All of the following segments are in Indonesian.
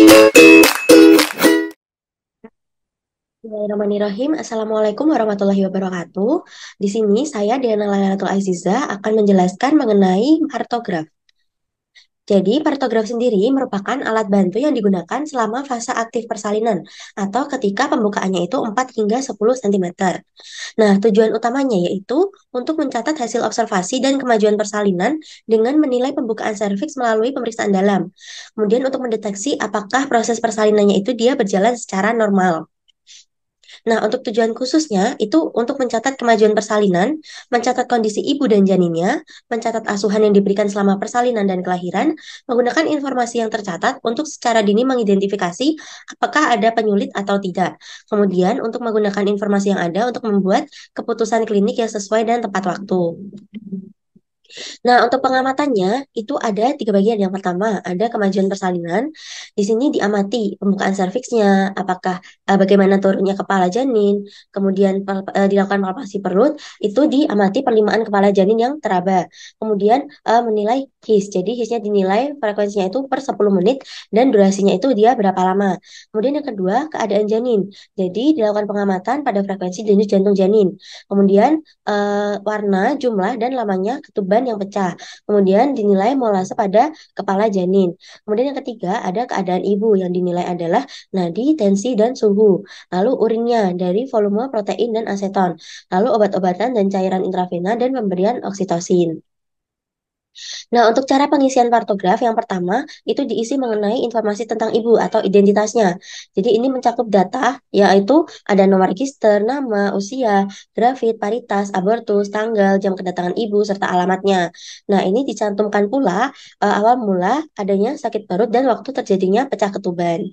Bismillahirrahmanirrahim. Assalamualaikum warahmatullahi wabarakatuh. Di sini saya Diana Lailatul Aziza akan menjelaskan mengenai partograf. Jadi, partograf sendiri merupakan alat bantu yang digunakan selama fase aktif persalinan atau ketika pembukaannya itu 4 hingga 10 cm. Nah, tujuan utamanya yaitu untuk mencatat hasil observasi dan kemajuan persalinan dengan menilai pembukaan serviks melalui pemeriksaan dalam. Kemudian untuk mendeteksi apakah proses persalinannya itu dia berjalan secara normal. Nah, untuk tujuan khususnya itu untuk mencatat kemajuan persalinan, mencatat kondisi ibu dan janinnya, mencatat asuhan yang diberikan selama persalinan dan kelahiran, menggunakan informasi yang tercatat untuk secara dini mengidentifikasi apakah ada penyulit atau tidak. Kemudian untuk menggunakan informasi yang ada untuk membuat keputusan klinik yang sesuai dan tepat waktu. Nah, untuk pengamatannya itu ada 3 bagian. Yang pertama, ada kemajuan persalinan. Di sini diamati pembukaan serviksnya, apakah bagaimana turunnya kepala janin, kemudian dilakukan palpasi perut, itu diamati penerimaan kepala janin yang teraba. Kemudian menilai his. Jadi hisnya dinilai frekuensinya itu per 10 menit dan durasinya itu dia berapa lama. Kemudian yang kedua, keadaan janin. Jadi dilakukan pengamatan pada frekuensi denyut jantung janin. Kemudian warna, jumlah, dan lamanya ketuban yang pecah. Kemudian dinilai molase pada kepala janin. Kemudian yang ketiga ada keadaan ibu yang dinilai adalah nadi, tensi, dan suhu. Lalu urinnya dari volume protein dan aseton. Lalu obat-obatan dan cairan intravena dan pemberian oksitosin. Nah, untuk cara pengisian kartograf yang pertama itu diisi mengenai informasi tentang ibu atau identitasnya. Jadi ini mencakup data yaitu ada nomor register, nama, usia, grafit, paritas, abortus, tanggal, jam kedatangan ibu serta alamatnya. Nah, ini dicantumkan pula awal mula adanya sakit perut dan waktu terjadinya pecah ketuban.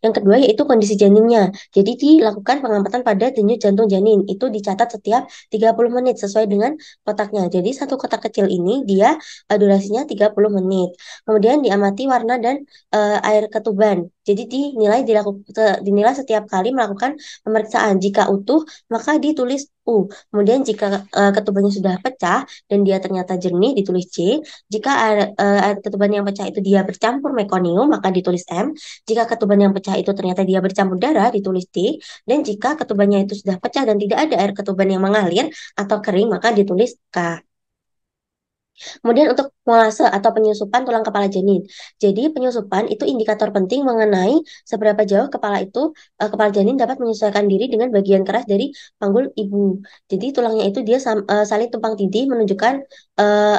Yang kedua yaitu kondisi janinnya. Jadi dilakukan pengamatan pada denyut jantung janin. Itu dicatat setiap 30 menit sesuai dengan kotaknya. Jadi satu kotak kecil ini dia durasinya 30 menit. Kemudian diamati warna dan air ketuban. Jadi dinilai setiap kali melakukan pemeriksaan. Jika utuh, maka ditulis U. Kemudian jika ketubannya sudah pecah dan dia ternyata jernih, ditulis C. Jika air ketuban yang pecah itu dia bercampur mekonium, maka ditulis M. Jika ketuban yang pecah itu ternyata dia bercampur darah, ditulis D. Dan jika ketubannya itu sudah pecah dan tidak ada air ketuban yang mengalir atau kering, maka ditulis K. Kemudian untuk molase atau penyusupan tulang kepala janin. Jadi penyusupan itu indikator penting mengenai seberapa jauh kepala janin dapat menyesuaikan diri dengan bagian keras dari panggul ibu. Jadi tulangnya itu dia saling tumpang tindih menunjukkan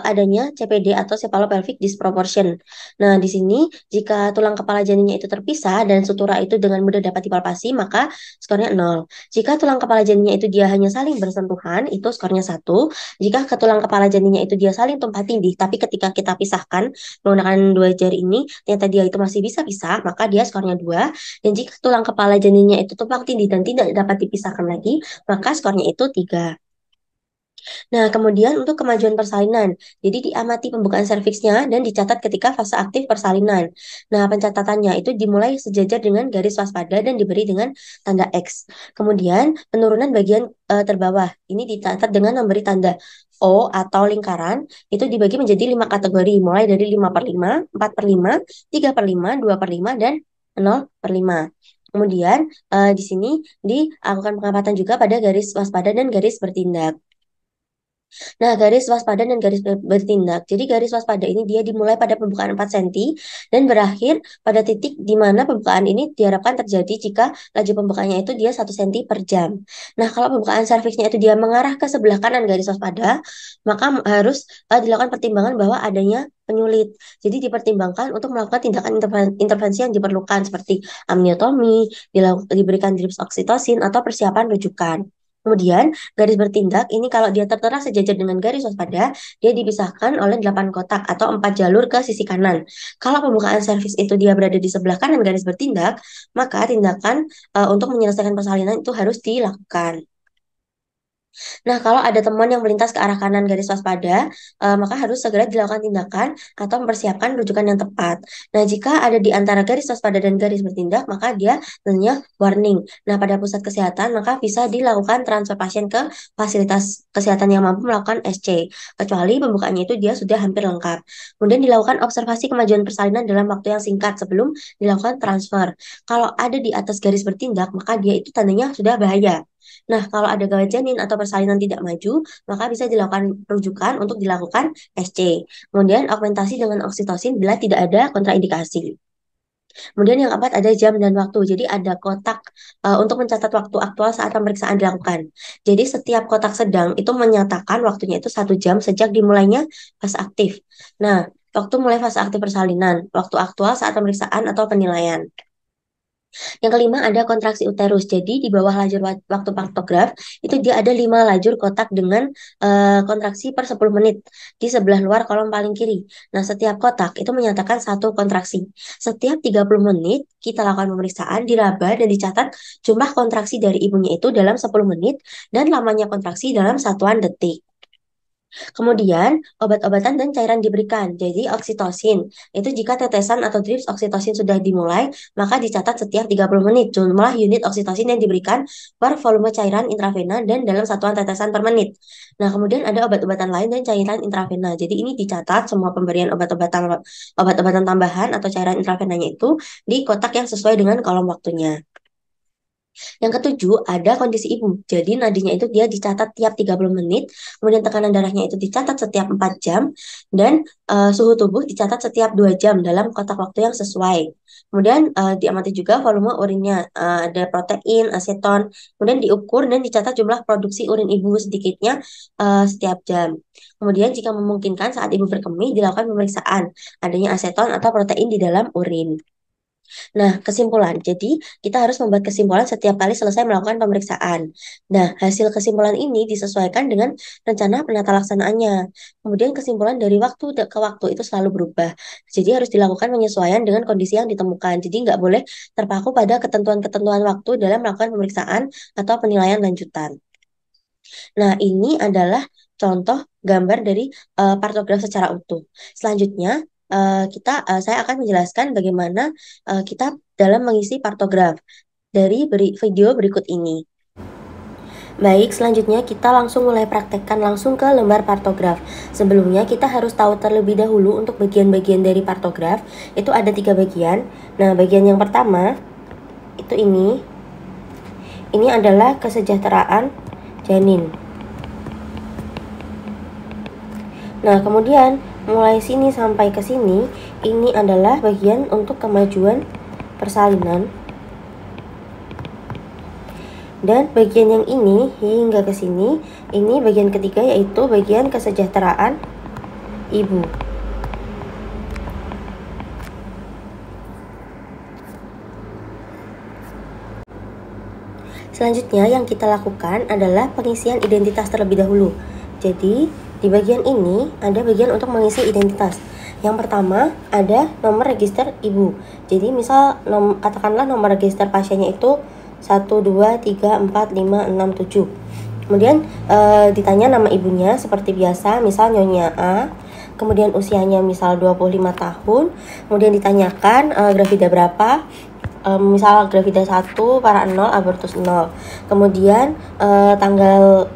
adanya CPD atau cephalopelvic disproportion. Nah, di sini jika tulang kepala janinnya itu terpisah dan sutura itu dengan mudah dapat dipalpasi, maka skornya 0. Jika tulang kepala janinnya itu dia hanya saling bersentuhan, itu skornya 1. Jika ke tulang kepala janinnya itu dia saling tumpang tindih, tapi ketika kita pisahkan menggunakan 2 jari ini, ternyata dia itu masih bisa pisah, maka dia skornya 2. Dan jika tulang kepala janinnya itu tumpang tindih dan tidak dapat dipisahkan lagi, maka skornya itu 3. Nah, kemudian untuk kemajuan persalinan, jadi diamati pembukaan serviksnya dan dicatat ketika fase aktif persalinan. Nah, pencatatannya itu dimulai sejajar dengan garis waspada dan diberi dengan tanda X. Kemudian penurunan bagian terbawah ini dicatat dengan memberi tanda O atau lingkaran, itu dibagi menjadi 5 kategori, mulai dari 5/5, 4/5, 3/5, 2/5, dan 0/5. Kemudian di sini dilakukan pengamatan juga pada garis waspada dan garis bertindak. Nah, garis waspada dan garis bertindak. Jadi garis waspada ini dia dimulai pada pembukaan 4 cm dan berakhir pada titik di mana pembukaan ini diharapkan terjadi jika laju pembukaannya itu dia 1 cm per jam. Nah, kalau pembukaan serviksnya itu dia mengarah ke sebelah kanan garis waspada, maka harus dilakukan pertimbangan bahwa adanya penyulit. Jadi dipertimbangkan untuk melakukan tindakan intervensi yang diperlukan seperti amniotomi, diberikan drips oksitosin atau persiapan rujukan. Kemudian garis bertindak ini kalau dia tertera sejajar dengan garis waspada, dia dipisahkan oleh 8 kotak atau 4 jalur ke sisi kanan. Kalau pembukaan servis itu dia berada di sebelah kanan garis bertindak, maka tindakan untuk menyelesaikan persalinan itu harus dilakukan. Nah, kalau ada temuan yang melintas ke arah kanan garis waspada, maka harus segera dilakukan tindakan atau mempersiapkan rujukan yang tepat. Nah, jika ada di antara garis waspada dan garis bertindak, maka dia tentunya warning. Nah, pada pusat kesehatan, maka bisa dilakukan transfer pasien ke fasilitas kesehatan yang mampu melakukan SC, kecuali pembukaannya itu dia sudah hampir lengkap. Kemudian dilakukan observasi kemajuan persalinan dalam waktu yang singkat sebelum dilakukan transfer. Kalau ada di atas garis bertindak, maka dia itu tandanya sudah bahaya. Nah, kalau ada gawat janin atau persalinan tidak maju, maka bisa dilakukan rujukan untuk dilakukan SC. Kemudian augmentasi dengan oksitosin bila tidak ada kontraindikasi. Kemudian yang keempat ada jam dan waktu. Jadi ada kotak untuk mencatat waktu aktual saat pemeriksaan dilakukan. Jadi setiap kotak sedang itu menyatakan waktunya itu 1 jam sejak dimulainya fase aktif. Nah, waktu mulai fase aktif persalinan, waktu aktual saat pemeriksaan atau penilaian. Yang kelima ada kontraksi uterus. Jadi di bawah lajur waktu paktograf itu dia ada 5 lajur kotak dengan kontraksi per 10 menit di sebelah luar kolom paling kiri. Nah, setiap kotak itu menyatakan 1 kontraksi. Setiap 30 menit kita lakukan pemeriksaan, diraba dan dicatat jumlah kontraksi dari ibunya itu dalam 10 menit dan lamanya kontraksi dalam satuan detik. Kemudian, obat-obatan dan cairan diberikan. Jadi, oksitosin. Itu jika tetesan atau drips oksitosin sudah dimulai, maka dicatat setiap 30 menit jumlah unit oksitosin yang diberikan per volume cairan intravena dan dalam satuan tetesan per menit. Nah, kemudian ada obat-obatan lain dan cairan intravena. Jadi, ini dicatat semua pemberian obat-obatan tambahan atau cairan intravenanya itu di kotak yang sesuai dengan kolom waktunya. Yang ketujuh, ada kondisi ibu. Jadi nadinya itu dia dicatat tiap 30 menit, kemudian tekanan darahnya itu dicatat setiap 4 jam, dan suhu tubuh dicatat setiap 2 jam dalam kotak waktu yang sesuai. Kemudian diamati juga volume urinnya, ada protein, aseton, kemudian diukur dan dicatat jumlah produksi urin ibu sedikitnya setiap jam. Kemudian jika memungkinkan saat ibu berkemih dilakukan pemeriksaan adanya aseton atau protein di dalam urin. Nah, kesimpulan. Jadi, kita harus membuat kesimpulan setiap kali selesai melakukan pemeriksaan. Nah, hasil kesimpulan ini disesuaikan dengan rencana penata laksanaannya. Kemudian kesimpulan dari waktu ke waktu itu selalu berubah. Jadi, harus dilakukan penyesuaian dengan kondisi yang ditemukan. Jadi, nggak boleh terpaku pada ketentuan-ketentuan waktu dalam melakukan pemeriksaan atau penilaian lanjutan. Nah, ini adalah contoh gambar dari partograf secara utuh. Selanjutnya, saya akan menjelaskan bagaimana kita dalam mengisi partograf dari video berikut ini. Baik, selanjutnya kita langsung mulai praktekkan langsung ke lembar partograf. Sebelumnya kita harus tahu terlebih dahulu untuk bagian-bagian dari partograf. Itu ada 3 bagian. Nah, bagian yang pertama itu ini. Ini adalah kesejahteraan janin. Nah, kemudian mulai sini sampai ke sini, ini adalah bagian untuk kemajuan persalinan. Dan bagian yang ini hingga ke sini, ini bagian ketiga yaitu bagian kesejahteraan ibu. Selanjutnya yang kita lakukan adalah pengisian identitas terlebih dahulu. Jadi, di bagian ini ada bagian untuk mengisi identitas. Yang pertama ada nomor register ibu. Jadi misal katakanlah nomor register pasiennya itu 1, 2, 3, 4, 5, 6, 7. Kemudian ditanya nama ibunya seperti biasa, misal Nyonya A. Kemudian usianya misal 25 tahun. Kemudian ditanyakan gravida berapa. Misal gravida 1, para 0, abortus 0. Kemudian tanggal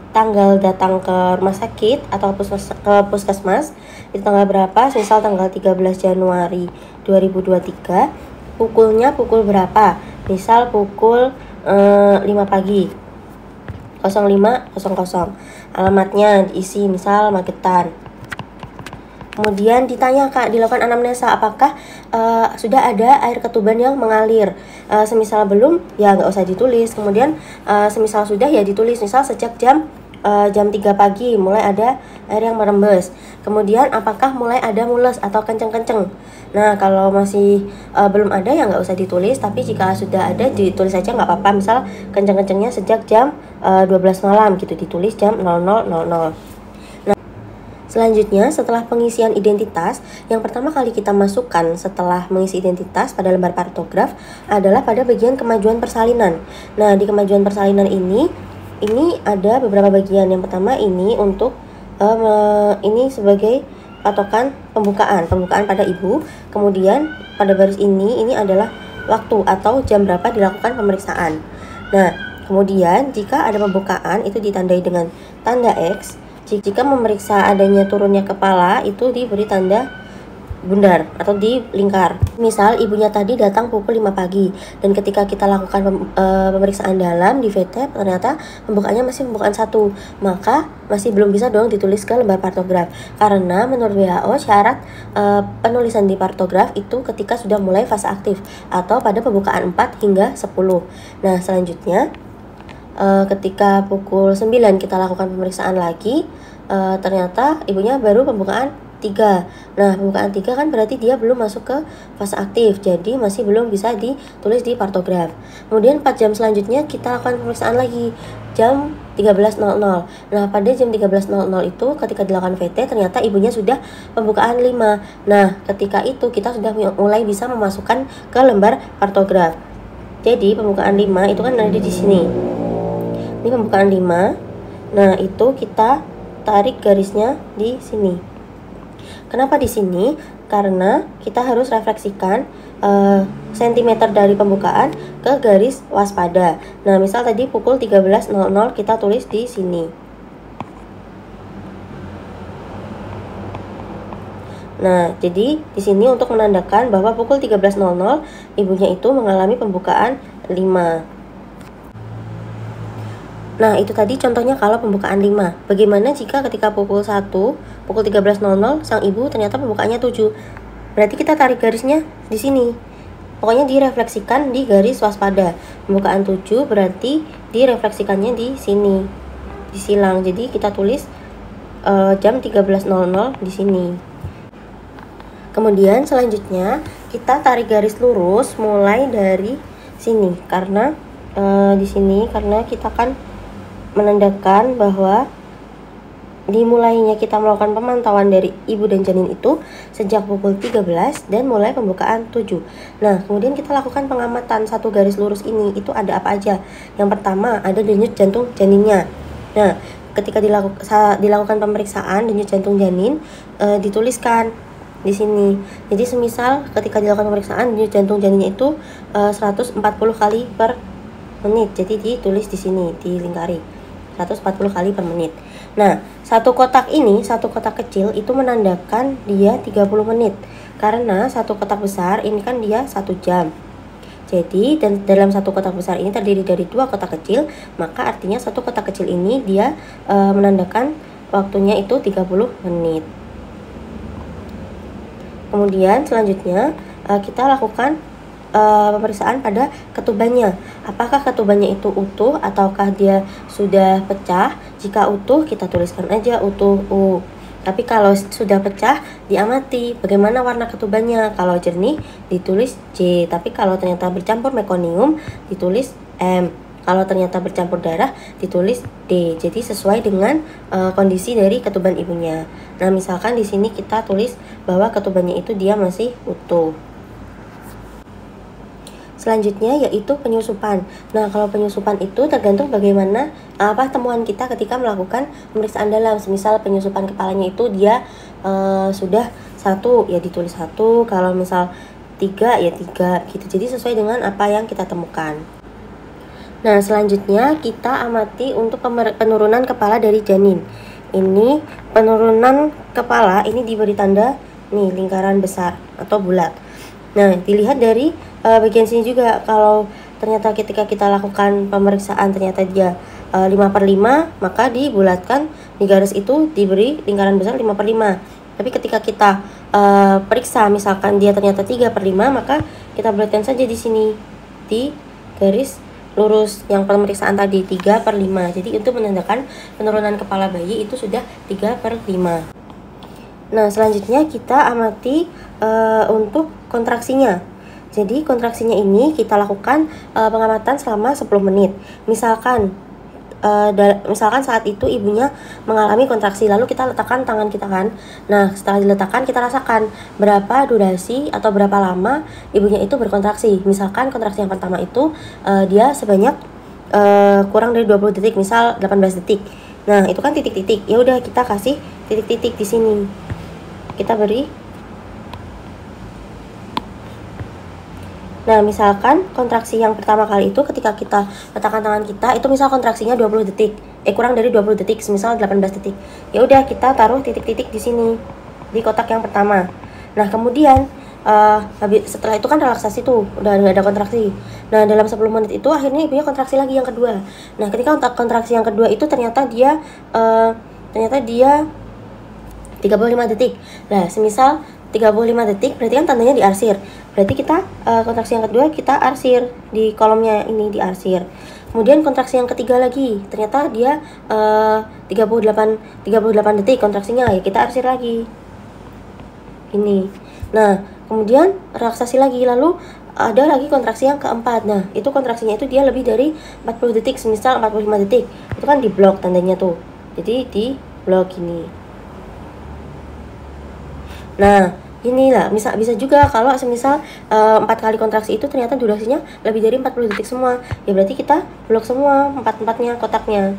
datang ke rumah sakit atau ke puskesmas itu tanggal berapa, misal tanggal 13 Januari 2023. Pukulnya pukul berapa, misal pukul 5 pagi 05.00. Alamatnya diisi misal Magetan. Kemudian ditanya dilakukan anamnesa apakah sudah ada air ketuban yang mengalir. Semisal belum, ya nggak usah ditulis. Kemudian semisal sudah, ya ditulis. Misal sejak jam 3 pagi mulai ada air yang merembes. Kemudian apakah mulai ada mules atau kenceng-kenceng. Nah, kalau masih belum ada ya nggak usah ditulis. Tapi jika sudah ada ditulis saja nggak apa-apa. Misal kenceng-kencengnya sejak jam 12 malam gitu, ditulis jam 00.00. Selanjutnya, setelah pengisian identitas, yang pertama kali kita masukkan setelah mengisi identitas pada lembar partograf adalah pada bagian kemajuan persalinan. Nah, di kemajuan persalinan ini ini ada beberapa bagian. Yang pertama ini untuk ini sebagai patokan pembukaan pada ibu. Kemudian pada baris ini adalah waktu atau jam berapa dilakukan pemeriksaan. Nah, kemudian jika ada pembukaan itu ditandai dengan tanda X. Jika memeriksa adanya turunnya kepala itu diberi tanda bundar atau di lingkar. Misal ibunya tadi datang pukul 5 pagi dan ketika kita lakukan pemeriksaan dalam di VTEP ternyata pembukaannya masih pembukaan 1, maka masih belum bisa dong ditulis ke lembar partograf karena menurut WHO syarat penulisan di partograf itu ketika sudah mulai fase aktif atau pada pembukaan 4 hingga 10. Nah, selanjutnya ketika pukul 9 kita lakukan pemeriksaan lagi, ternyata ibunya baru pembukaan 3. Nah, pembukaan 3 kan berarti dia belum masuk ke fase aktif, jadi masih belum bisa ditulis di partograf. Kemudian 4 jam selanjutnya kita lakukan pemeriksaan lagi jam 13.00. Nah, pada jam 13.00 itu ketika dilakukan VT ternyata ibunya sudah pembukaan 5. Nah, ketika itu kita sudah mulai bisa memasukkan ke lembar partograf. Jadi pembukaan 5 itu kan ada di sini. Ini pembukaan 5. Nah, itu kita tarik garisnya di sini. Kenapa di sini? Karena kita harus refleksikan sentimeter dari pembukaan ke garis waspada. Nah, misal tadi pukul 13.00 kita tulis di sini. Nah, jadi di sini untuk menandakan bahwa pukul 13.00 ibunya itu mengalami pembukaan 5. Nah, itu tadi contohnya kalau pembukaan 5. Bagaimana jika ketika pukul 1, pukul 13.00 sang ibu ternyata pembukaannya 7? Berarti kita tarik garisnya di sini. Pokoknya direfleksikan di garis waspada. Pembukaan 7 berarti direfleksikannya di sini. Di silang. Jadi kita tulis jam 13.00 di sini. Kemudian selanjutnya kita tarik garis lurus mulai dari sini karena di sini karena kita kan menandakan bahwa dimulainya kita melakukan pemantauan dari ibu dan janin itu sejak pukul 13 dan mulai pembukaan 7. Nah, kemudian kita lakukan pengamatan satu garis lurus ini, itu ada apa aja? Yang pertama, ada denyut jantung janinnya. Nah, ketika dilakukan pemeriksaan denyut jantung janin, dituliskan di sini. Jadi semisal ketika dilakukan pemeriksaan denyut jantung janinnya itu 140 kali per menit. Jadi ditulis di sini, dilingkari. 140 kali per menit. Nah, satu kotak kecil itu menandakan dia 30 menit. Karena satu kotak besar ini kan dia 1 jam. Jadi, dan dalam satu kotak besar ini terdiri dari 2 kotak kecil, maka artinya satu kotak kecil ini dia menandakan waktunya itu 30 menit. Kemudian selanjutnya kita lakukan pemeriksaan pada ketubannya. Apakah ketubannya itu utuh ataukah dia sudah pecah? Jika utuh kita tuliskan aja utuh U. Tapi kalau sudah pecah diamati bagaimana warna ketubannya. Kalau jernih ditulis J, tapi kalau ternyata bercampur mekonium ditulis M. Kalau ternyata bercampur darah ditulis D. Jadi sesuai dengan kondisi dari ketuban ibunya. Nah, misalkan di sini kita tulis bahwa ketubannya itu dia masih utuh. Selanjutnya yaitu penyusupan. Nah, kalau penyusupan itu tergantung bagaimana temuan kita ketika melakukan pemeriksaan dalam. Semisal penyusupan kepalanya itu dia sudah 1 ya ditulis 1, kalau misal 3 ya 3 gitu. Jadi sesuai dengan apa yang kita temukan. Nah, selanjutnya kita amati untuk penurunan kepala dari janin. Ini penurunan kepala ini diberi tanda nih lingkaran besar atau bulat. Nah, dilihat dari bagian sini juga, kalau ternyata ketika kita lakukan pemeriksaan ternyata dia 5/5, maka dibulatkan di garis itu diberi lingkaran besar 5/5. Tapi ketika kita periksa misalkan dia ternyata 3/5, maka kita bulatkan saja di sini di garis lurus yang pemeriksaan tadi 3/5. Jadi itu menandakan penurunan kepala bayi itu sudah 3/5. Nah, selanjutnya kita amati untuk kontraksinya. Jadi kontraksinya ini kita lakukan pengamatan selama 10 menit. Misalkan saat itu ibunya mengalami kontraksi, lalu kita letakkan tangan kita kan. Nah, setelah diletakkan kita rasakan berapa durasi atau berapa lama ibunya itu berkontraksi. Misalkan kontraksi yang pertama itu dia sebanyak kurang dari 20 detik, misal 18 detik. Nah, itu kan titik-titik. Ya udah, kita kasih titik-titik di sini. Kita beri. Nah, misalkan kontraksi yang pertama kali itu ketika kita letakkan tangan kita, itu misal kontraksinya 20 detik. Kurang dari 20 detik, misal 18 detik. Ya udah, kita taruh titik-titik di sini di kotak yang pertama. Nah, kemudian setelah itu kan relaksasi tuh, udah nggak ada kontraksi. Nah, dalam 10 menit itu akhirnya ibunya kontraksi lagi yang kedua. Nah, ketika kontraksi yang kedua itu ternyata dia 35 detik. Nah, semisal 35 detik berarti kan tandanya diarsir. Berarti kita kontraksi yang kedua kita arsir di kolomnya ini, diarsir. Kemudian kontraksi yang ketiga lagi, ternyata dia 38 detik kontraksinya, ya kita arsir lagi. Ini. Nah, kemudian relaksasi lagi, lalu ada lagi kontraksi yang keempat. Nah, itu kontraksinya itu dia lebih dari 40 detik, semisal 45 detik. Itu kan di blok tandanya tuh. Jadi di blok ini. Nah, inilah bisa juga kalau semisal 4 kali kontraksi itu ternyata durasinya lebih dari 40 detik semua. Ya berarti kita blok semua 4-4-nya kotaknya.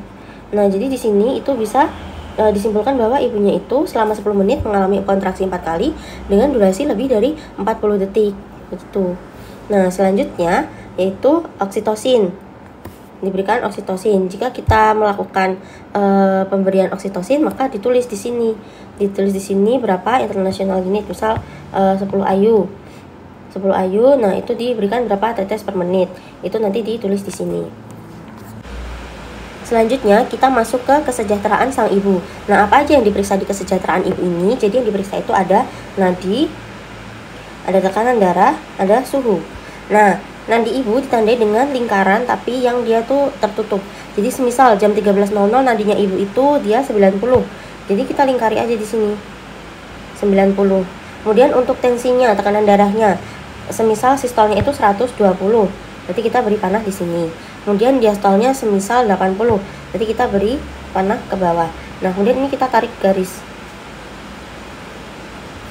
Nah, jadi di sini itu bisa disimpulkan bahwa ibunya itu selama 10 menit mengalami kontraksi 4 kali dengan durasi lebih dari 40 detik. Begitu. Nah, selanjutnya yaitu oksitosin. Diberikan oksitosin. Jika kita melakukan pemberian oksitosin, maka ditulis di sini. Ditulis di sini berapa international unit, misal 10 IU. 10 IU, nah itu diberikan berapa tetes per menit. Itu nanti ditulis di sini. Selanjutnya kita masuk ke kesejahteraan sang ibu. Nah, apa aja yang diperiksa di kesejahteraan ibu ini? Jadi yang diperiksa itu ada nadi, ada tekanan darah, ada suhu. Nah, nadi ibu ditandai dengan lingkaran tapi yang dia tuh tertutup. Jadi semisal jam 13.00 nadinya ibu itu dia 90. Jadi kita lingkari aja di sini 90. Kemudian untuk tensinya, tekanan darahnya, semisal sistolnya itu 120. Berarti kita beri panah di sini. Kemudian diastolnya semisal 80. Berarti kita beri panah ke bawah. Nah, kemudian ini kita tarik garis.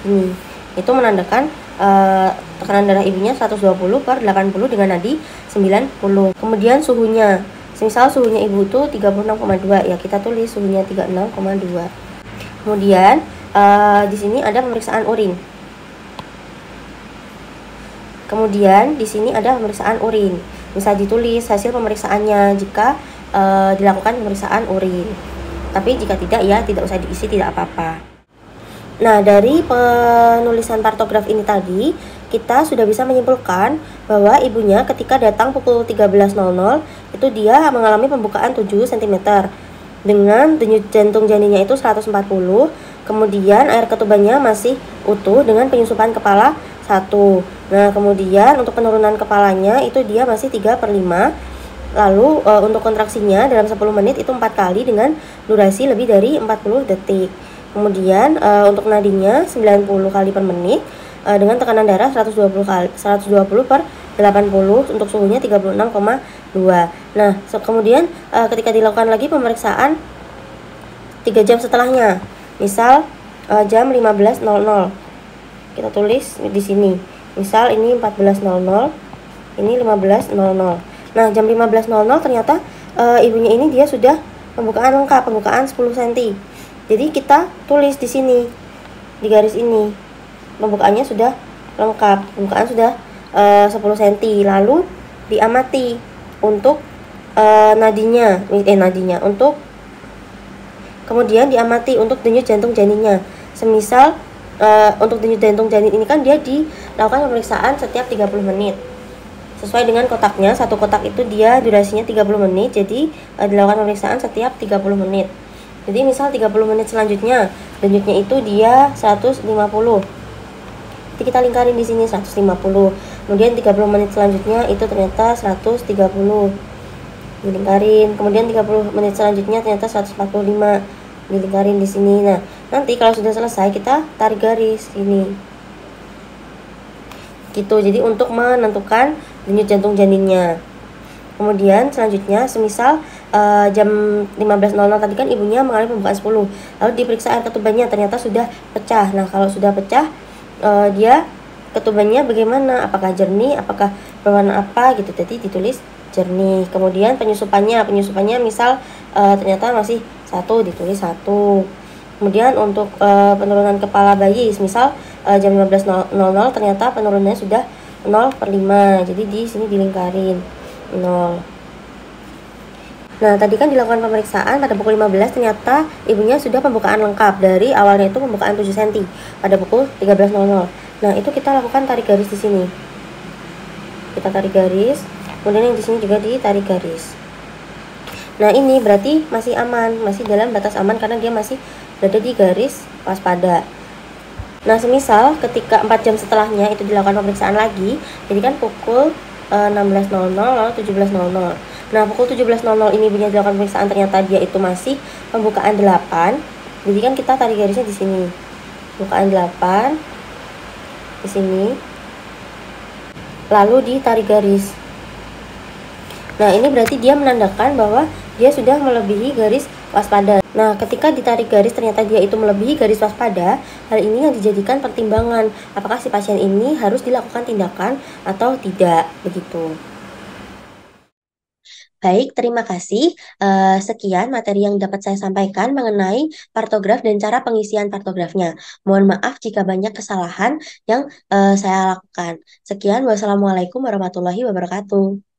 Ini itu menandakan tekanan darah ibunya 120/80 dengan nadi 90. Kemudian suhunya, semisal suhunya ibu itu 36,2, ya kita tulis suhunya 36,2. Kemudian di sini ada pemeriksaan urin. Kemudian di sini ada pemeriksaan urin. Bisa ditulis hasil pemeriksaannya jika dilakukan pemeriksaan urin. Tapi jika tidak, ya tidak usah diisi, tidak apa-apa. Nah, dari penulisan partograf ini tadi, kita sudah bisa menyimpulkan bahwa ibunya ketika datang pukul 13.00 itu dia mengalami pembukaan 7 cm dengan denyut jantung janinnya itu 140, kemudian air ketubannya masih utuh dengan penyusupan kepala 1. Nah, kemudian untuk penurunan kepalanya itu dia masih 3/5. Lalu untuk kontraksinya dalam 10 menit itu 4 kali dengan durasi lebih dari 40 detik. Kemudian untuk nadinya 90 kali per menit dengan tekanan darah 120/80, untuk suhunya 36,2. Nah, kemudian ketika dilakukan lagi pemeriksaan 3 jam setelahnya, misal jam 15.00. Kita tulis di sini. Misal ini 14.00, ini 15.00. Nah, jam 15.00 ternyata ibunya ini dia sudah pembukaan lengkap, pembukaan 10 cm. Jadi kita tulis di sini di garis ini. Pembukaannya sudah lengkap, pembukaan sudah 10 cm. Lalu diamati untuk nadinya, untuk kemudian diamati untuk denyut jantung janinnya. Semisal untuk denyut jantung janin ini kan dia dilakukan pemeriksaan setiap 30 menit. Sesuai dengan kotaknya, satu kotak itu dia durasinya 30 menit, jadi dilakukan pemeriksaan setiap 30 menit. Jadi misal 30 menit selanjutnya denyutnya itu dia 150. Jadi kita lingkarin di sini 150. Kemudian 30 menit selanjutnya itu ternyata 130. Dilingkarin. Kemudian 30 menit selanjutnya ternyata 145. Dilingkarin di sini. Nah, nanti kalau sudah selesai kita tarik garis ini. Gitu. Jadi untuk menentukan denyut jantung janinnya. Kemudian selanjutnya semisal jam 15.00 tadi kan ibunya mengalami pembukaan 10. Lalu diperiksa air ketubannya, ternyata sudah pecah. Nah, kalau sudah pecah dia ketubannya bagaimana? Apakah jernih, apakah berwarna apa gitu. Jadi ditulis jernih. Kemudian penyusupannya misal ternyata masih satu, ditulis satu. Kemudian untuk penurunan kepala bayi, misal jam 15.00 ternyata penurunannya sudah 0/5, jadi di sini dilingkarin 0. Nah, tadi kan dilakukan pemeriksaan pada pukul 15, ternyata ibunya sudah pembukaan lengkap. Dari awalnya itu pembukaan 7 cm pada pukul 13.00. Nah, itu kita lakukan tarik garis di sini. Kita tarik garis, kemudian yang di sini juga ditarik garis. Nah, ini berarti masih aman, masih dalam batas aman karena dia masih berada di garis waspada. Nah, semisal ketika 4 jam setelahnya itu dilakukan pemeriksaan lagi, jadi kan pukul 16.00 lalu 17.00. Nah, pukul 17.00 ini ibunya dilakukan pemeriksaan, ternyata dia itu masih pembukaan 8. Jadi kan kita tarik garisnya di sini. Pembukaan 8 di sini. Lalu ditarik garis. Nah, ini berarti dia menandakan bahwa dia sudah melebihi garis waspada. Nah, ketika ditarik garis ternyata dia itu melebihi garis waspada, hal ini yang dijadikan pertimbangan apakah si pasien ini harus dilakukan tindakan atau tidak, begitu. Baik, terima kasih. Sekian materi yang dapat saya sampaikan mengenai partograf dan cara pengisian partografnya. Mohon maaf jika banyak kesalahan yang saya lakukan. Sekian, wassalamualaikum warahmatullahi wabarakatuh.